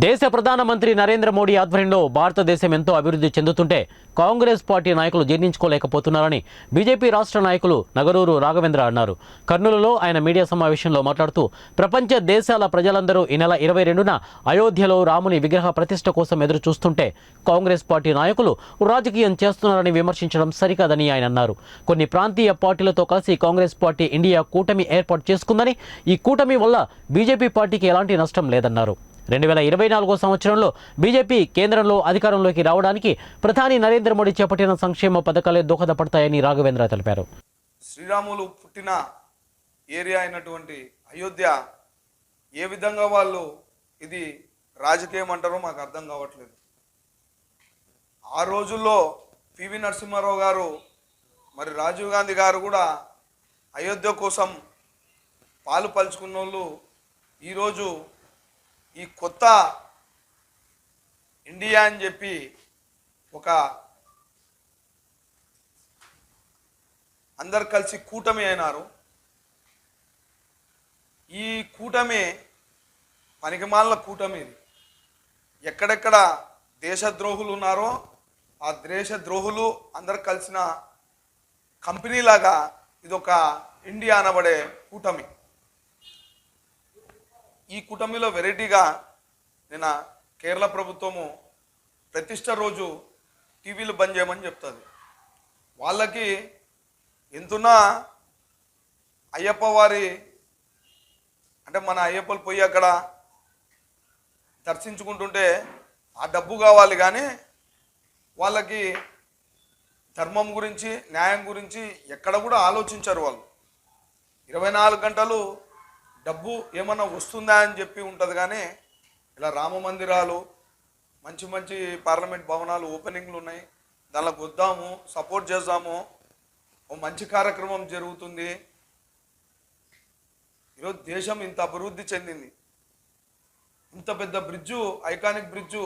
దేశ ప్రధానమంత్రి నరేంద్ర మోడీ ఆధ్వర్యంలో భారతదేశం ఎంతో అభివృద్ధి చెందుతుంటే కాంగ్రెస్ పార్టీ నాయకులు జీర్ణించుకోలేకపోతున్నారని బీజేపీ రాష్ట్ర నాయకులు నగరూరు రాఘవేంద్ర అన్నారు. కర్నూలులో ఆయన మీడియా సమావేశంలో మాట్లాడుతూ ప్రపంచ దేశాల ప్రజలందరూ ఈ నెల 22న అయోధ్యలో రాముని విగ్రహ ప్రతిష్ఠ కోసం ఎదురు చూస్తుంటే కాంగ్రెస్ పార్టీ నాయకులు రాజకీయం చేస్తున్నారని విమర్శించడం సరికాదని ఆయన అన్నారు. కొన్ని ప్రాంతీయ పార్టీలతో కలిసి కాంగ్రెస్ పార్టీ ఇండియా కూటమి ఏర్పాటు చేసుకుందని, ఈ కూటమి వల్ల బీజేపీ పార్టీకి ఎలాంటి నష్టం లేదన్నారు. 2024 సంవత్సరంలో బీజేపీ కేంద్రంలో అధికారంలోకి రావడానికి ప్రధాని నరేంద్ర మోడీ చేపట్టిన సంక్షేమ పథకాలే దోహదపడతాయని రాఘవేంద్ర తెలిపారు. శ్రీరాములు పుట్టిన ఏరియా అయినటువంటి అయోధ్య ఏ విధంగా వాళ్ళు ఇది రాజకీయం అంటారో మాకు అర్థం కావట్లేదు. ఆ రోజుల్లో పివి నరసింహారావు గారు మరి రాజీవ్ గాంధీ గారు కూడా అయోధ్య కోసం పాలు పంచుకున్న వాళ్ళు ఈరోజు ఈ కొత్త ఇండియా అని చెప్పి ఒక అందరు కలిసి కూటమి అయినారు. ఈ కూటమి పనికిమాలిన కూటమి. ఇది ఎక్కడెక్కడ దేశద్రోహులు ఉన్నారో ఆ దేశద్రోహులు అందరు కలిసిన కంపెనీలాగా ఇదొక ఇండియా అనబడే కూటమి. ఈ కూటమిలో వెరైటీగా నిన్న కేరళ ప్రభుత్వము ప్రతిష్ట రోజు టీవీలు బంద్ చేయమని చెప్తుంది. వాళ్ళకి ఎంతున్నా అయ్యప్ప వారి అంటే మన అయ్యప్పలు పోయి అక్కడ దర్శించుకుంటుంటే ఆ డబ్బు కావాలి, కానీ వాళ్ళకి ధర్మం గురించి న్యాయం గురించి ఎక్కడ కూడా ఆలోచించరు. వాళ్ళు 24 గంటలు డబ్బు ఏమన్నా వస్తుందా అని చెప్పి ఉంటుంది. కానీ ఇలా రామ మందిరాలు, మంచి మంచి పార్లమెంట్ భవనాలు ఓపెనింగ్లు ఉన్నాయి, దానికి వద్దాము, సపోర్ట్ చేద్దాము, ఓ మంచి కార్యక్రమం జరుగుతుంది. ఈరోజు దేశం ఇంత అభివృద్ధి చెందింది. ఇంత పెద్ద బ్రిడ్జు, ఐకానిక్ బ్రిడ్జు